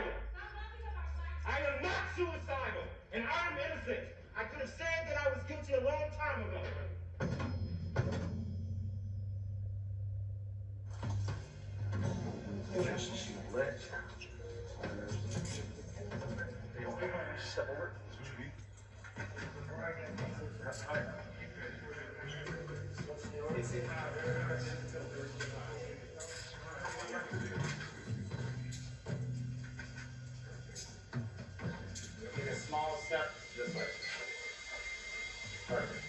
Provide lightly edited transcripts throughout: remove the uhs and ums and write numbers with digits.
suicidal. I am not suicidal, and I'm innocent. I could have said that I was guilty a long time ago. Jussie Smollett. Step over. Take a small step this way. Perfect.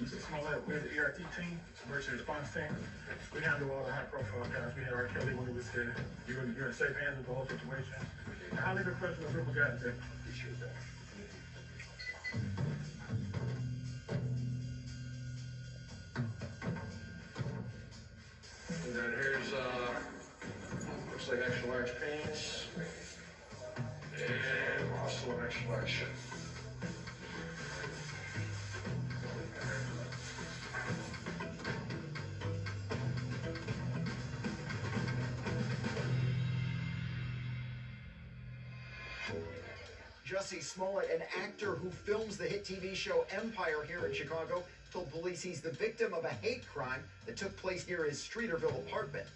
Jussie Smollett, we're the ERT team, emergency response team. We handle all the high-profile guys. We had R. Kelly when he was here. You're in safe hands with the whole situation. A highly professional group of guys there. Appreciate that. And then here's, looks like extra large pants. And also an extra large shirt. Jussie Smollett, an actor who films the hit TV show Empire here in Chicago, told police he's the victim of a hate crime that took place near his Streeterville apartment.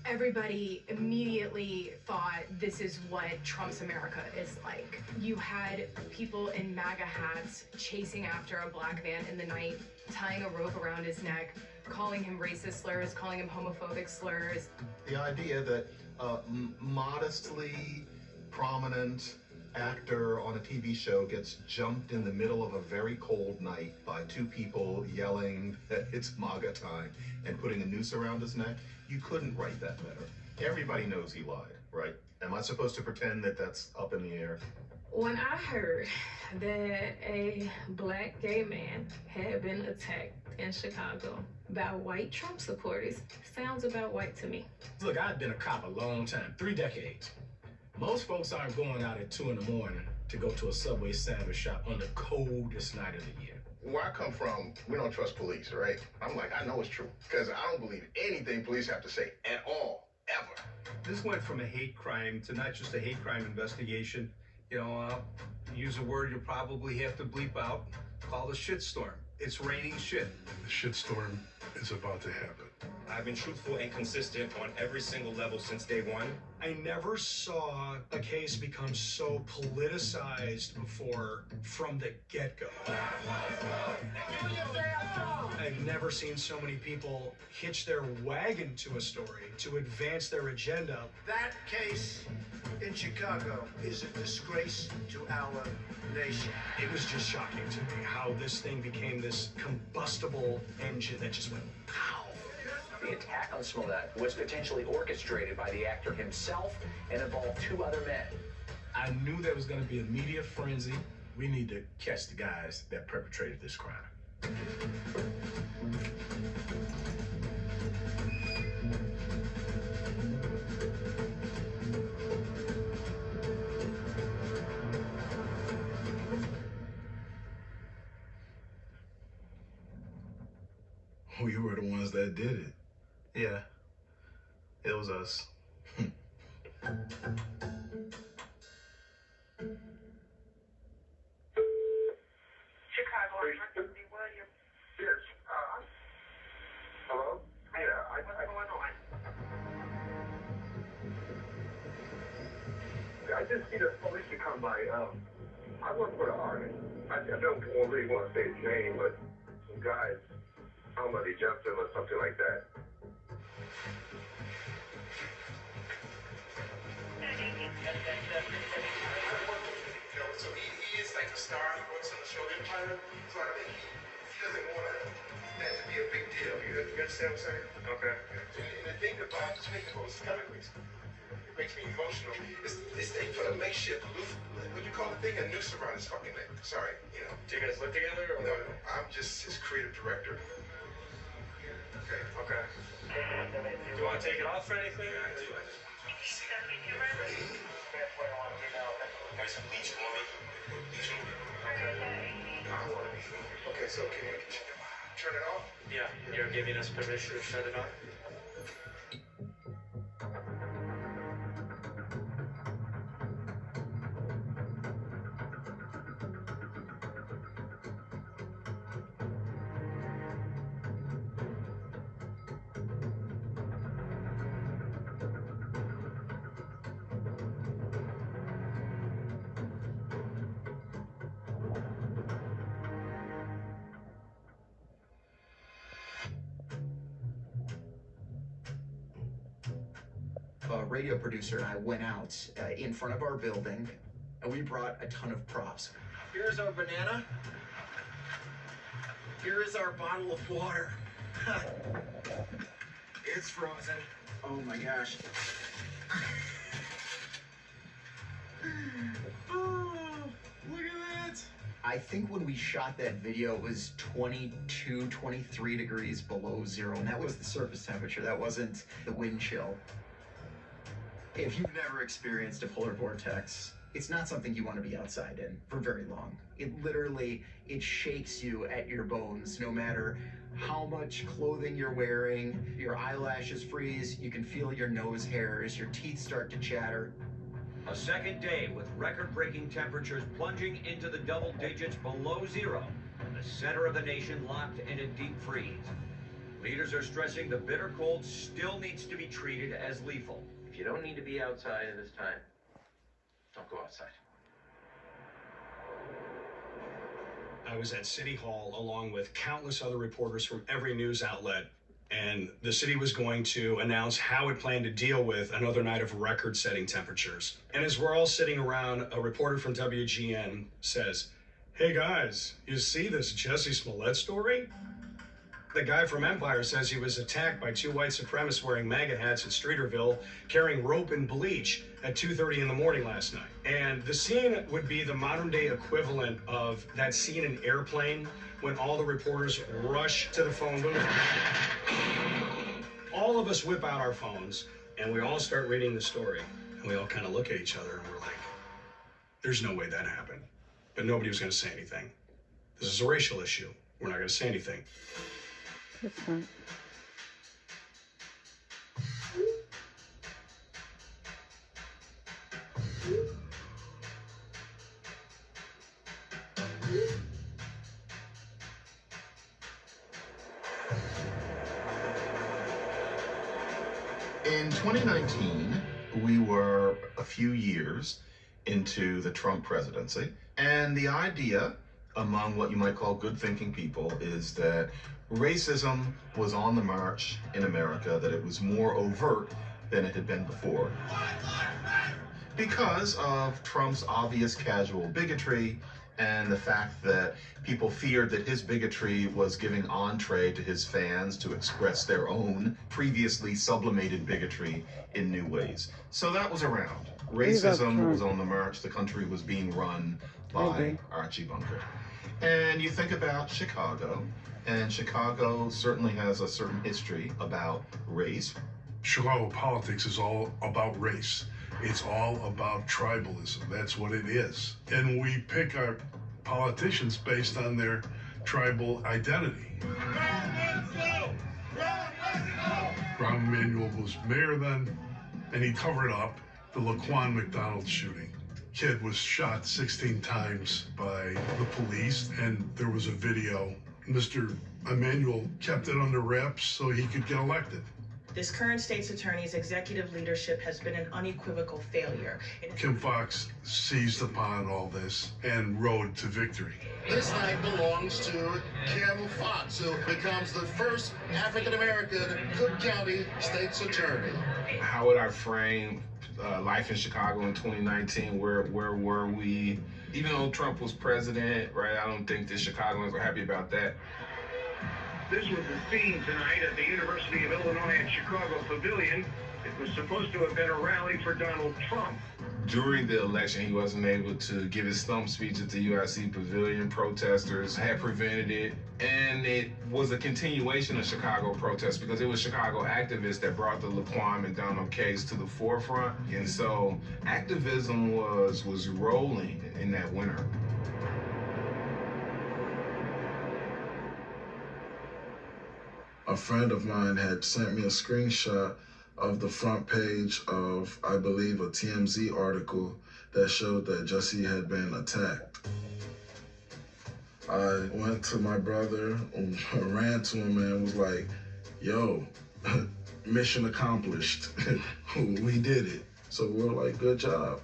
Everybody immediately thought this is what Trump's America is like. You had people in MAGA hats chasing after a black man in the night, tying a rope around his neck, calling him racist slurs, calling him homophobic slurs. The idea that a modestly prominent actor on a TV show gets jumped in the middle of a very cold night by two people yelling that it's MAGA time and putting a noose around his neck, you couldn't write that better. Everybody knows he lied, right? Am I supposed to pretend that that's up in the air? When I heard that a black gay man had been attacked in Chicago by white Trump supporters, sounds about white to me. Look, I've been a cop a long time, 3 decades. Most folks aren't going out at 2 in the morning to go to a Subway sandwich shop on the coldest night of the year. Where I come from, we don't trust police, right? I'm like, I know it's true, because I don't believe anything police have to say at all, ever. This went from a hate crime to not just a hate crime investigation. You know, use a word you'll probably have to bleep out, called a shitstorm. It's raining shit. The shitstorm is about to happen. I've been truthful and consistent on every single level since day one. I never saw a case become so politicized before from the get-go. I've never seen so many people hitch their wagon to a story to advance their agenda. That case in Chicago is a disgrace to our nation. It was just shocking to me how this thing became this combustible engine that just went pow. The attack on Smollett was potentially orchestrated by the actor himself and involved 2 other men. I knew there was going to be a media frenzy. We need to catch the guys that perpetrated this crime. We were the ones that did it. Yeah, it was us. Chicago, William. Yes. Hello? Yeah, What's going on? I just need a police to come by. I work for the Army. I don't really want to say his name, but some guys, I don't know if they jumped him or something like that. So he is like a star. He works on the show Empire. So I think he doesn't want that to be a big deal. You understand what I'm saying? Okay. And the thing about this makes me stomach reason. It makes me emotional. This thing for the makeshift roof. What do you call the thing? A noose around his fucking neck. Sorry, you know. Do you guys live together? Or No, I'm just his creative director. Okay. Okay. Do you want to take it off or anything? Yeah, I do. I just want to see. There's some bleach on me. Bleach on me. Okay, so can you turn it off? Yeah, you're giving us permission to shut it off? A radio producer and I went out in front of our building, and we brought a ton of props. Here's our banana. Here is our bottle of water. It's frozen. Oh my gosh. Oh, look at that. I think when we shot that video, it was 22, 23 degrees below zero, and that was the surface temperature. That wasn't the wind chill. If you've never experienced a polar vortex, it's not something you want to be outside in for very long. It shakes you at your bones, no matter how much clothing you're wearing. Your eyelashes freeze, you can feel your nose hairs, your teeth start to chatter. A second day with record-breaking temperatures plunging into the double digits below zero. The center of the nation locked in a deep freeze. Leaders are stressing the bitter cold still needs to be treated as lethal. If you don't need to be outside at this time, don't go outside. I was at City Hall along with countless other reporters from every news outlet, and the city was going to announce how it planned to deal with another night of record-setting temperatures. And as we're all sitting around, a reporter from WGN says, "Hey guys, you see this Jussie Smollett story?" The guy from Empire says he was attacked by two white supremacists wearing MAGA hats in Streeterville, carrying rope and bleach at 2:30 in the morning last night. And the scene would be the modern-day equivalent of that scene in Airplane when all the reporters rush to the phone booth. All of us whip out our phones, and we all start reading the story. And we all kind of look at each other, and we're like, there's no way that happened. But nobody was going to say anything. This is a racial issue. We're not going to say anything. That's fine. In 2019, we were a few years into the Trump presidency, and the idea among what you might call good-thinking people is that racism was on the march in America, that it was more overt than it had been before because of Trump's obvious casual bigotry and the fact that people feared that his bigotry was giving entree to his fans to express their own previously sublimated bigotry in new ways. So that was around. Racism was on the march. The country was being run by Archie Bunker. And you think about Chicago, and Chicago certainly has a certain history about race. Chicago politics is all about race. It's all about tribalism. That's what it is. And we pick our politicians based on their tribal identity. Rahm Emanuel was mayor then, and he covered up the Laquan McDonald shooting. Kid was shot 16 times by the police, and there was a video. Mr. Emanuel kept it under wraps so he could get elected. This current state's attorney's executive leadership has been an unequivocal failure. Kim Foxx seized upon all this and rode to victory. This night belongs to Kim Foxx, who becomes the first African-American Cook County state's attorney. How would I frame life in Chicago in 2019? Where were we? Even though Trump was president, right? I don't think the Chicagoans are happy about that. This was the scene tonight at the University of Illinois at Chicago Pavilion. It was supposed to have been a rally for Donald Trump. During the election, he wasn't able to give his stump speech at the UIC Pavilion. Protesters had prevented it, and it was a continuation of Chicago protests because it was Chicago activists that brought the Laquan McDonald case to the forefront. And so activism was rolling in that winter. A friend of mine had sent me a screenshot of the front page of, I believe, a TMZ article that showed that Jussie had been attacked. I went to my brother, ran to him, and was like, yo, mission accomplished. We did it. So we're like, good job.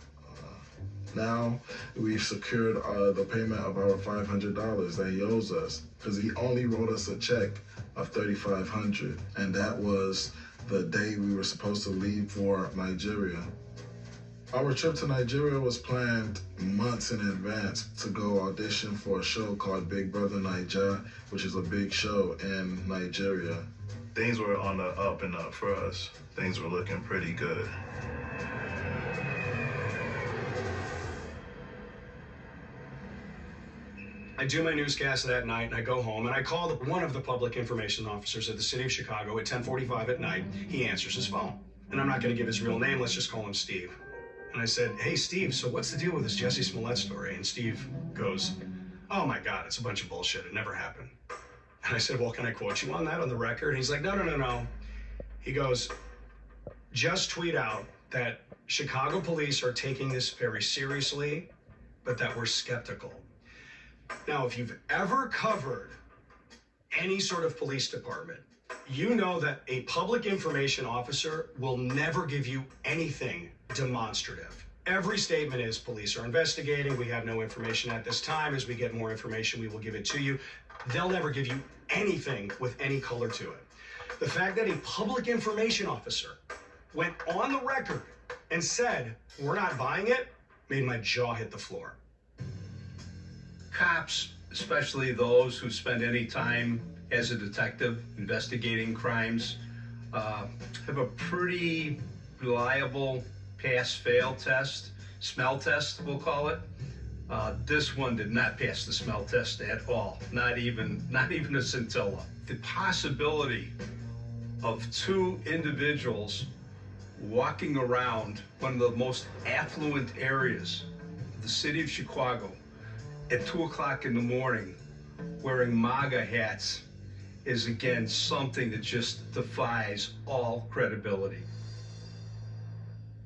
Now we've secured the payment of our $500 that he owes us, because he only wrote us a check of $3,500, and that was the day we were supposed to leave for Nigeria. Our trip to Nigeria was planned months in advance to go audition for a show called Big Brother Naija, which is a big show in Nigeria. Things were on the up and up for us. Things were looking pretty good. I do my newscast that night, and I go home, and I call one of the public information officers at the city of Chicago at 10:45 at night. He answers his phone. And I'm not going to give his real name. Let's just call him Steve. And I said, hey, Steve, so what's the deal with this Jussie Smollett story? And Steve goes, oh, my God, it's a bunch of bullshit. It never happened. And I said, well, can I quote you on that on the record? And he's like, no. He goes, just tweet out that Chicago police are taking this very seriously, but that we're skeptical. Now, if you've ever covered any sort of police department, you know that a public information officer will never give you anything demonstrative. Every statement is police are investigating. We have no information at this time. As we get more information, we will give it to you. They'll never give you anything with any color to it. The fact that a public information officer went on the record and said, we're not buying it, made my jaw hit the floor. Cops, especially those who spend any time as a detective investigating crimes, have a pretty reliable pass-fail test, smell test, we'll call it. This one did not pass the smell test at all, not even a scintilla. The possibility of two individuals walking around one of the most affluent areas of the city of Chicago at 2 o'clock in the morning wearing MAGA hats is, again, something that just defies all credibility.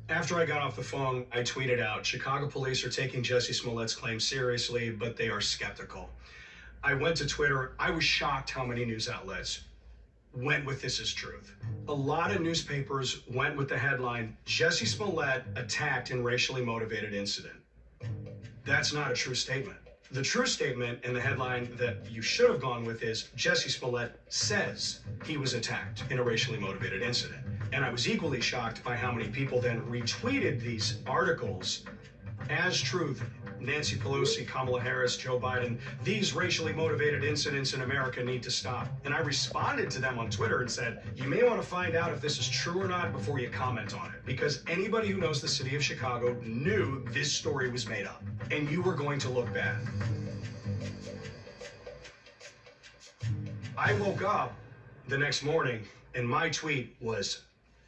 After I got off the phone, I tweeted out, Chicago police are taking Jussie Smollett's claim seriously, but they are skeptical. I went to Twitter. I was shocked how many news outlets went with this as truth. A lot of newspapers went with the headline, Jussie Smollett attacked in racially motivated incident. That's not a true statement. The true statement in the headline that you should have gone with is, Jussie Smollett says he was attacked in a racially motivated incident. And I was equally shocked by how many people then retweeted these articles as truth. Nancy Pelosi, Kamala Harris, Joe Biden, these racially motivated incidents in America need to stop. And I responded to them on Twitter and said, you may want to find out if this is true or not before you comment on it. Because anybody who knows the city of Chicago knew this story was made up. And you were going to look bad. I woke up the next morning and my tweet was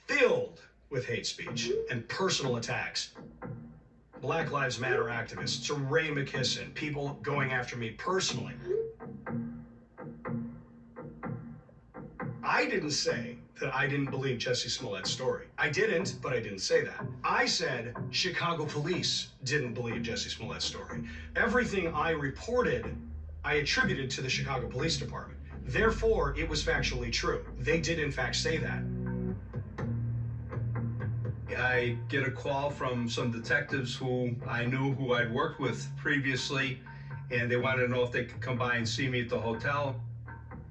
filled with hate speech and personal attacks. Black Lives Matter activists, to Ray McKisson, people going after me personally. I didn't say that I didn't believe Jussie Smollett's story. I didn't, but I didn't say that. I said Chicago police didn't believe Jussie Smollett's story. Everything I reported, I attributed to the Chicago Police Department. Therefore, it was factually true. They did, in fact, say that. I get a call from some detectives who I knew who I'd worked with previously, and they wanted to know if they could come by and see me at the hotel.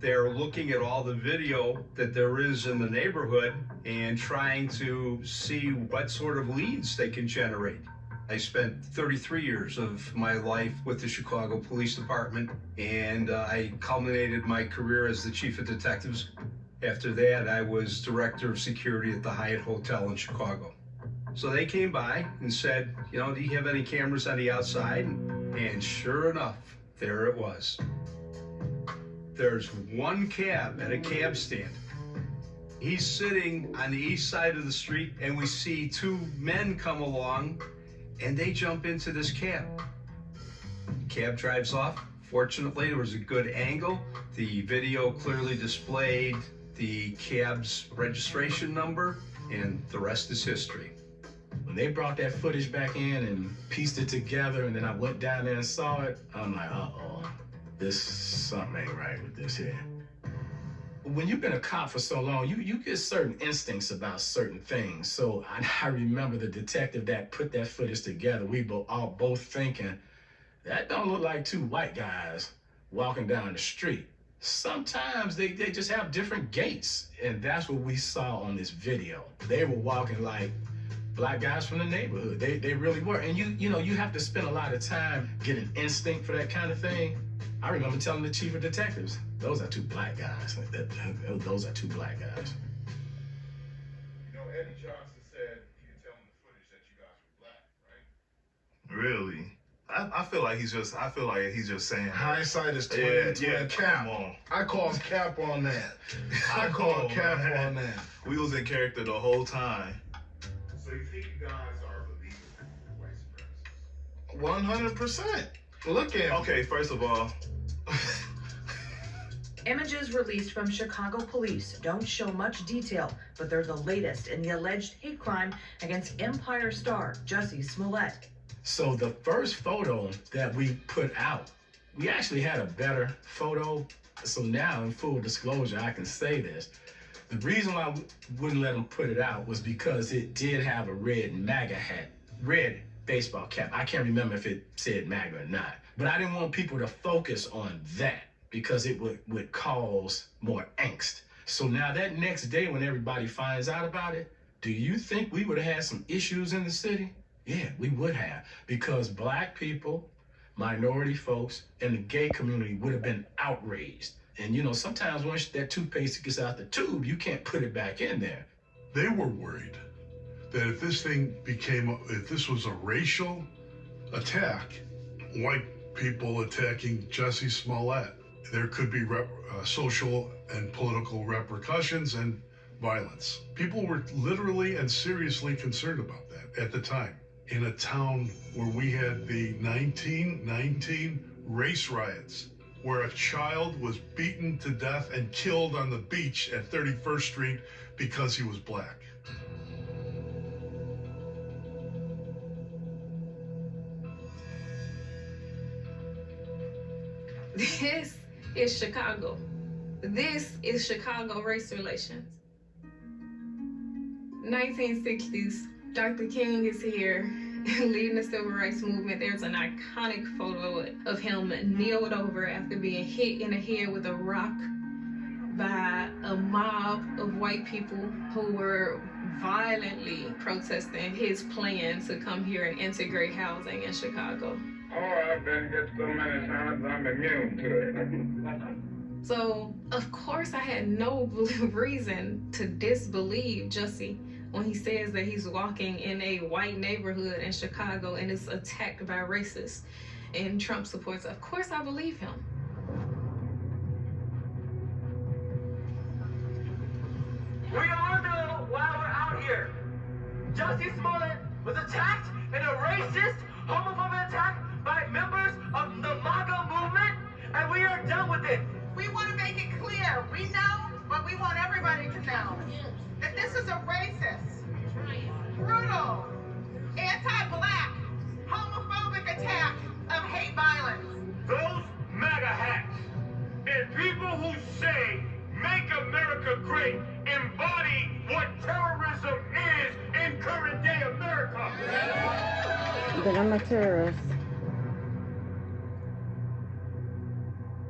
They're looking at all the video that there is in the neighborhood and trying to see what sort of leads they can generate. I spent 33 years of my life with the Chicago Police Department, and I culminated my career as the chief of detectives. After that, I was director of security at the Hyatt Hotel in Chicago. So they came by and said, you know, do you have any cameras on the outside? And sure enough, there it was. There's one cab at a cab stand. He's sitting on the east side of the street, and we see two men come along, and they jump into this cab. Cab drives off. Fortunately, there was a good angle. The video clearly displayed the cab's registration number, and the rest is history. When they brought that footage back in and pieced it together, and then I went down there and saw it, I'm like, uh-oh, something ain't right with this here. When you've been a cop for so long, you get certain instincts about certain things. So I remember the detective that put that footage together, we all both thinking, that don't look like two white guys walking down the street. Sometimes they just have different gaits, and that's what we saw on this video. They were walking like black guys from the neighborhood. They really were. And you know, you have to spend a lot of time getting instinct for that kind of thing. I remember telling the chief of detectives, those are two black guys. Those are two black guys. You know, Eddie Johnson said he could tell in the footage that you guys were black, right? Really? I feel like he's just saying that. Hindsight is 20/20. Yeah, Cap. come on. I called Cap on that. I called Cap on that. We was in character the whole time. So you think you guys are believers in white supremacists? 100%. Look at Okay, first of all, Images released from Chicago police don't show much detail, but they're the latest in the alleged hate crime against Empire star Jussie Smollett. So the first photo that we put out, we actually had a better photo. So now, in full disclosure, I can say this. The reason why we wouldn't let them put it out was because it did have a red MAGA hat, red baseball cap. I can't remember if it said MAGA or not. But I didn't want people to focus on that because it would cause more angst. So now that next day when everybody finds out about it, do you think we would have had some issues in the city? Yeah, we would have, because black people, minority folks, and the gay community would have been outraged. And you know, sometimes once that toothpaste gets out the tube, you can't put it back in there. They were worried that if this was a racial attack, white people attacking Jussie Smollett, there could be social and political repercussions and violence. People were literally and seriously concerned about that at the time. In a town where we had the 1919 race riots, where a child was beaten to death and killed on the beach at 31st Street because he was black. This is Chicago. This is Chicago race relations. 1960s, Dr. King is here leading the civil rights movement. There's an iconic photo of him kneeled over after being hit in the head with a rock by a mob of white people who were violently protesting his plan to come here and integrate housing in Chicago. Oh, I've been hit so many times, I'm immune to it. So, of course, I had no reason to disbelieve Jussie when he says that he's walking in a white neighborhood in Chicago and is attacked by racists and Trump supporters. Of course, I believe him. We all know why we're out here. Jussie Smollett was attacked in a racist, homophobic attack by members of the MAGA movement, and we are done with it. We want to make it clear. We know, but we want everybody to know that this is a racist, brutal, anti-black, homophobic attack of hate violence. Those MAGA hats and people who say, make America great, embody what terrorism is in current day America. But I'm a terrorist.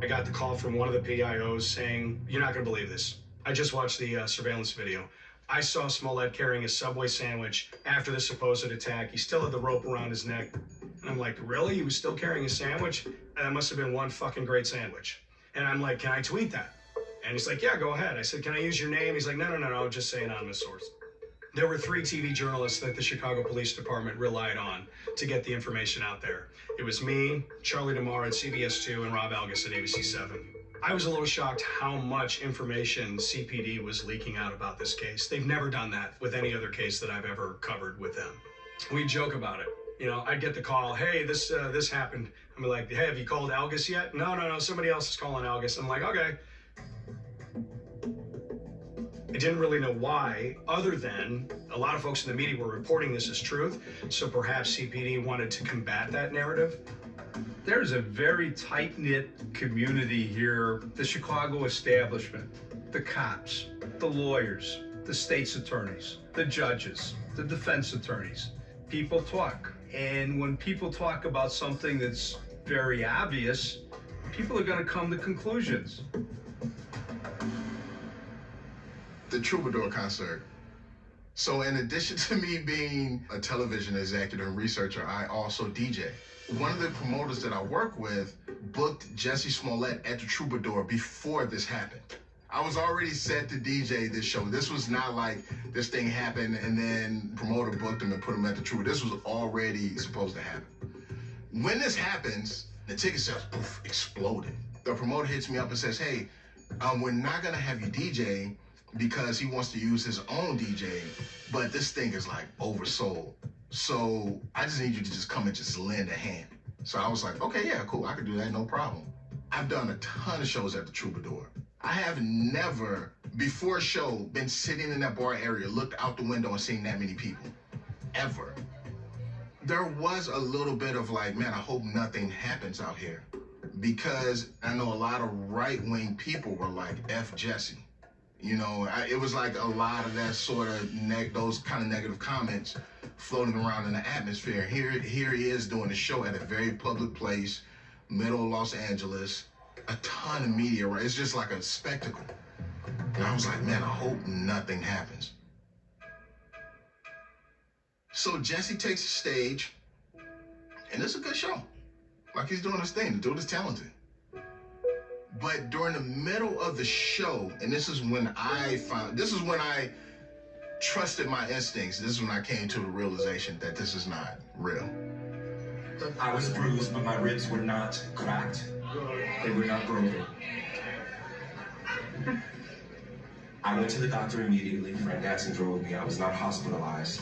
I got the call from one of the PIOs saying, you're not going to believe this. I just watched the surveillance video. I saw Smollett carrying a Subway sandwich after the supposed attack. He still had the rope around his neck. And I'm like, really? He was still carrying a sandwich? That must have been one fucking great sandwich. And I'm like, can I tweet that? And he's like, yeah, go ahead. I said, can I use your name? He's like, no, just say anonymous source. There were 3 TV journalists that the Chicago Police Department relied on to get the information out there. It was me, Charlie DeMar at CBS 2, and Rob Algus at ABC 7. I was a little shocked how much information CPD was leaking out about this case. They've never done that with any other case that I've ever covered with them. We joke about it. You know, I'd get the call, hey, this happened. I'm like, hey, have you called Algus yet? No, somebody else is calling Algus. I'm like, okay. I didn't really know why, other than a lot of folks in the media were reporting this as truth, so perhaps CPD wanted to combat that narrative. There's a very tight-knit community here. The Chicago establishment, the cops, the lawyers, the state's attorneys, the judges, the defense attorneys. People talk. And when people talk about something that's very obvious, people are going to come to conclusions. The Troubadour concert. So in addition to me being a television executive and researcher, I also DJ. One of the promoters that I work with booked Jussie Smollett at the Troubadour before this happened. I was already set to DJ this show. This was not like this thing happened and then promoter booked him and put him at the Troubadour. This was already supposed to happen. When this happens, the ticket sales poof, exploded. The promoter hits me up and says, hey, we're not gonna have you DJ because he wants to use his own DJ, but this thing is like oversold. So I just need you to just come and just lend a hand. So I was like, okay, yeah, cool, I can do that, no problem. I've done a ton of shows at the Troubadour. I have never, before a show, been sitting in that bar area, looked out the window and seen that many people, ever. There was a little bit of like, man, I hope nothing happens out here. Because I know a lot of right-wing people were like, F Jussie. You know, it was like a lot of that sort of, those kind of negative comments floating around in the atmosphere. Here he is doing a show at a very public place, middle of Los Angeles, a ton of media, right? It's just like a spectacle. And I was like, man, I hope nothing happens. So Jussie takes the stage, and it's a good show. Like he's doing his thing, the dude is talented. But during the middle of the show, and this is when I trusted my instincts. This is when I came to the realization that this is not real. I was bruised, but my ribs were not cracked. They were not broken. I went to the doctor immediately. Frank Gatson drove me. I was not hospitalized.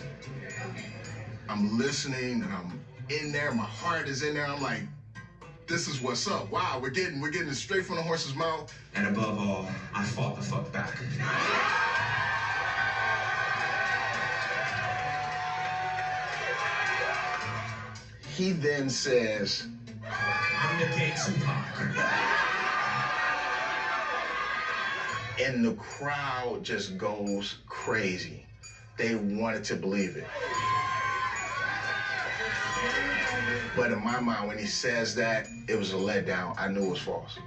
I'm listening, and I'm in there. My heart is in there. I'm like, this is what's up. Wow, we're getting it straight from the horse's mouth. And above all, I fought the fuck back. He then says, I'm the gates of Park. And the crowd just goes crazy. They wanted to believe it. But in my mind, when he says that, it was a letdown. I knew it was false.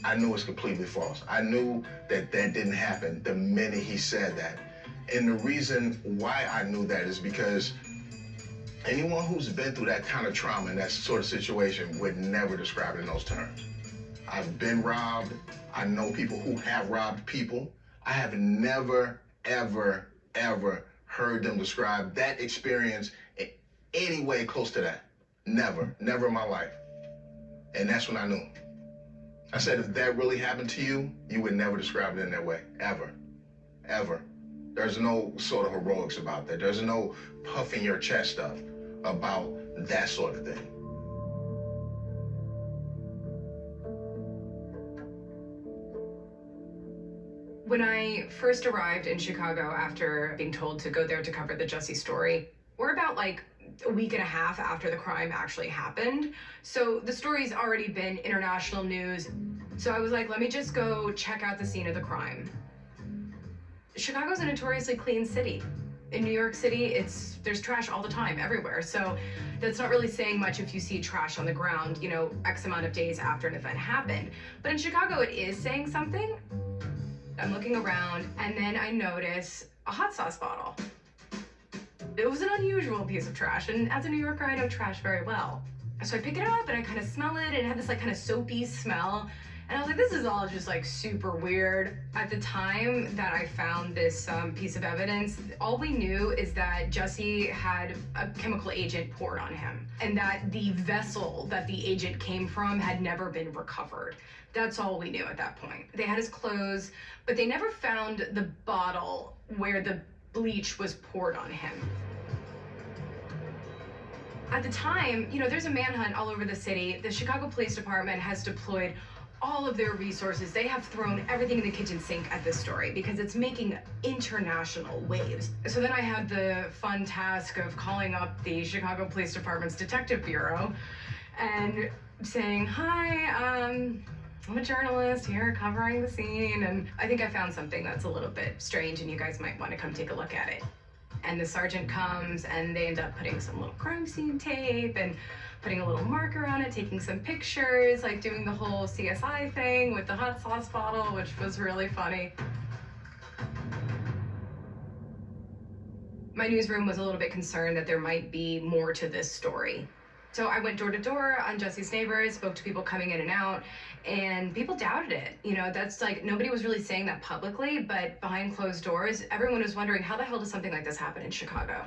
I knew it was completely false. I knew that that didn't happen the minute he said that. And the reason why I knew that is because anyone who's been through that kind of trauma and that sort of situation would never describe it in those terms. I've been robbed. I know people who have robbed people. I have never, ever, ever heard them describe that experience in any way close to that. Never, never in my life. And that's when I knew. I said, if that really happened to you, you would never describe it in that way, ever, ever. There's no sort of heroics about that. There's no puffing your chest up about that sort of thing. When I first arrived in Chicago after being told to go there to cover the Jussie story, we're about like a week and a half after the crime actually happened. So the story's already been international news. So I was like, let me just go check out the scene of the crime. Chicago's a notoriously clean city. In New York City, there's trash all the time, everywhere. So that's not really saying much if you see trash on the ground, you know, X amount of days after an event happened. But in Chicago, it is saying something. I'm looking around, and then I notice a hot sauce bottle. It was an unusual piece of trash, and as a New Yorker, I know trash very well. So I pick it up, and I kind of smell it, and it had this like kind of soapy smell. And I was like, this is all just like super weird. At the time that I found this piece of evidence, all we knew is that Jussie had a chemical agent poured on him, and that the vessel that the agent came from had never been recovered. That's all we knew at that point. They had his clothes, but they never found the bottle where the bleach was poured on him. At the time, you know, there's a manhunt all over the city. The Chicago Police Department has deployed all of their resources. They have thrown everything in the kitchen sink at this story because it's making international waves. So then I had the fun task of calling up the Chicago Police Department's Detective Bureau and saying, hi, I'm a journalist here covering the scene, and I think I found something that's a little bit strange and you guys might want to come take a look at it. And the sergeant comes and they end up putting some little crime scene tape and putting a little marker on it, taking some pictures, like doing the whole CSI thing with the hot sauce bottle, which was really funny. My newsroom was a little bit concerned that there might be more to this story. So I went door to door on Jussie's neighbors, spoke to people coming in and out, and people doubted it. You know, that's like, nobody was really saying that publicly, but behind closed doors, everyone was wondering, how the hell does something like this happen in Chicago?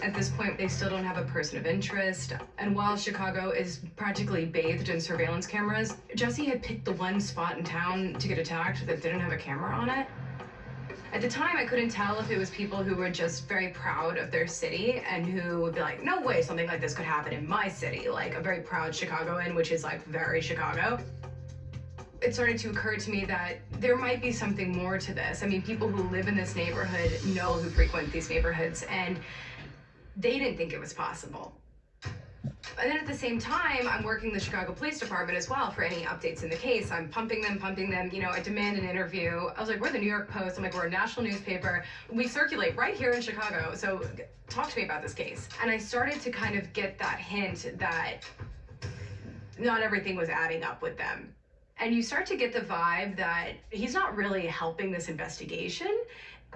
At this point, they still don't have a person of interest. And while Chicago is practically bathed in surveillance cameras, Jussie had picked the one spot in town to get attacked that didn't have a camera on it. At the time, I couldn't tell if it was people who were just very proud of their city and who would be like, no way something like this could happen in my city, like a very proud Chicagoan, which is like very Chicago. It started to occur to me that there might be something more to this. I mean, people who live in this neighborhood know who frequent these neighborhoods, and they didn't think it was possible. And then at the same time, I'm working the Chicago Police Department as well for any updates in the case. I'm pumping them. You know, I demand an interview. I was like, we're the New York Post. I'm like, we're a national newspaper. We circulate right here in Chicago. So talk to me about this case. And I started to kind of get that hint that not everything was adding up with them. And you start to get the vibe that he's not really helping this investigation.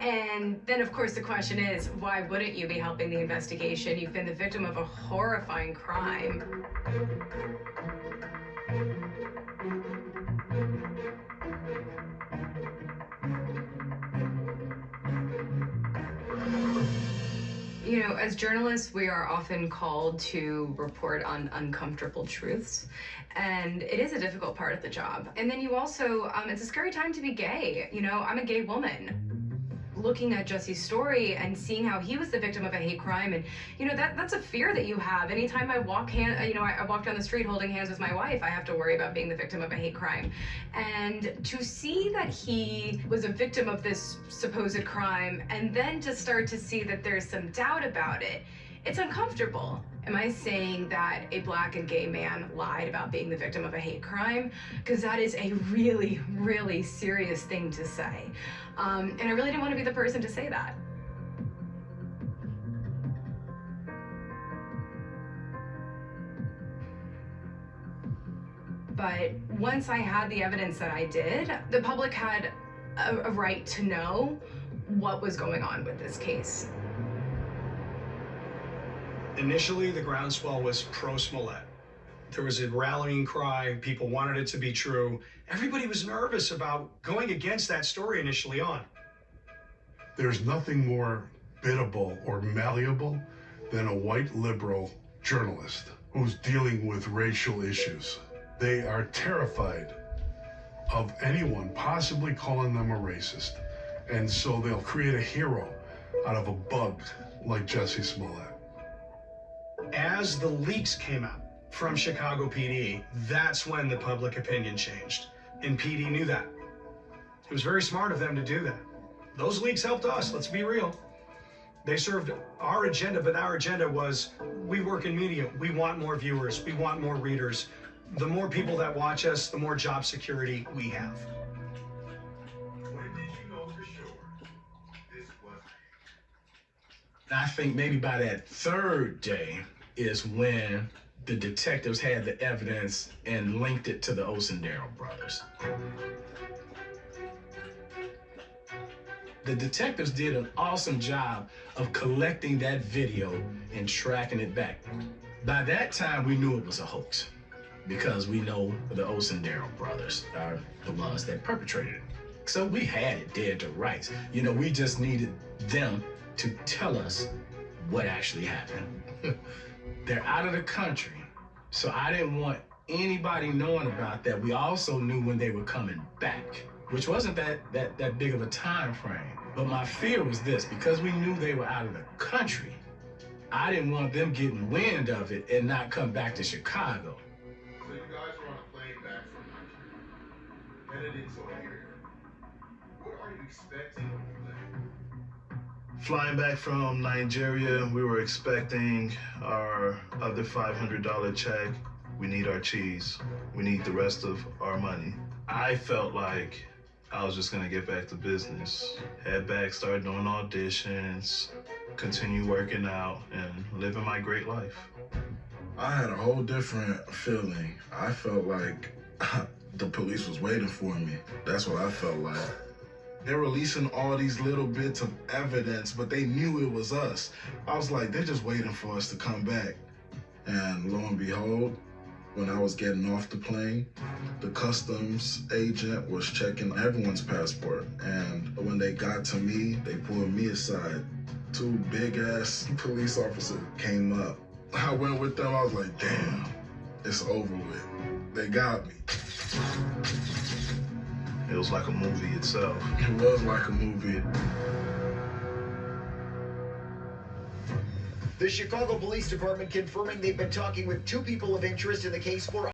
And then, of course, the question is, why wouldn't you be helping the investigation? You've been the victim of a horrifying crime. You know, as journalists, we are often called to report on uncomfortable truths, and it is a difficult part of the job. And then you also, it's a scary time to be gay. You know, I'm a gay woman. Looking at Jussie's story and seeing how he was the victim of a hate crime, and you know that's a fear that you have. Anytime I walk I walk down the street holding hands with my wife, I have to worry about being the victim of a hate crime. And to see that he was a victim of this supposed crime, and then to start to see that there's some doubt about it, it's uncomfortable. Am I saying that a Black and gay man lied about being the victim of a hate crime? Because that is a really, really serious thing to say. And I really didn't want to be the person to say that. But once I had the evidence that I did, the public had a right to know what was going on with this case. Initially, the groundswell was pro-Smollett. There was a rallying cry. People wanted it to be true. Everybody was nervous about going against that story initially on. There's nothing more biddable or malleable than a white liberal journalist who's dealing with racial issues. They are terrified of anyone possibly calling them a racist. And so they'll create a hero out of a bug like Jussie Smollett. As the leaks came out from Chicago PD, that's when the public opinion changed. And PD knew that. It was very smart of them to do that. Those leaks helped us, let's be real. They served our agenda, but our agenda was, we work in media. We want more viewers. We want more readers. The more people that watch us, the more job security we have. When did you know for sure this was? I think maybe by that third day is when the detectives had the evidence and linked it to the Osendale brothers. The detectives did an awesome job of collecting that video and tracking it back. By that time, we knew it was a hoax because we know the Osendero brothers are the ones that perpetrated it. So we had it dead to rights. You know, we just needed them to tell us what actually happened. They're out of the country, so I didn't want anybody knowing about that. We also knew when they were coming back, which wasn't that big of a time frame. But my fear was this, because we knew they were out of the country, I didn't want them getting wind of it and not come back to Chicago. So you guys were on a plane back from Nigeria, headed into here. What are you expecting? Flying back from Nigeria, we were expecting our other $500 check. We need our cheese. We need the rest of our money. I felt like I was just gonna get back to business. Head back, start doing auditions, continue working out, and living my great life. I had a whole different feeling. I felt like the police was waiting for me. That's what I felt like. They're releasing all these little bits of evidence, but they knew it was us. I was like, they're just waiting for us to come back. And lo and behold, when I was getting off the plane, the customs agent was checking everyone's passport. And when they got to me, they pulled me aside. 2 big-ass police officers came up. I went with them, I was like, damn, it's over with. They got me. It was like a movie itself. It was like a movie. The Chicago Police Department confirming they've been talking with 2 people of interest in the case for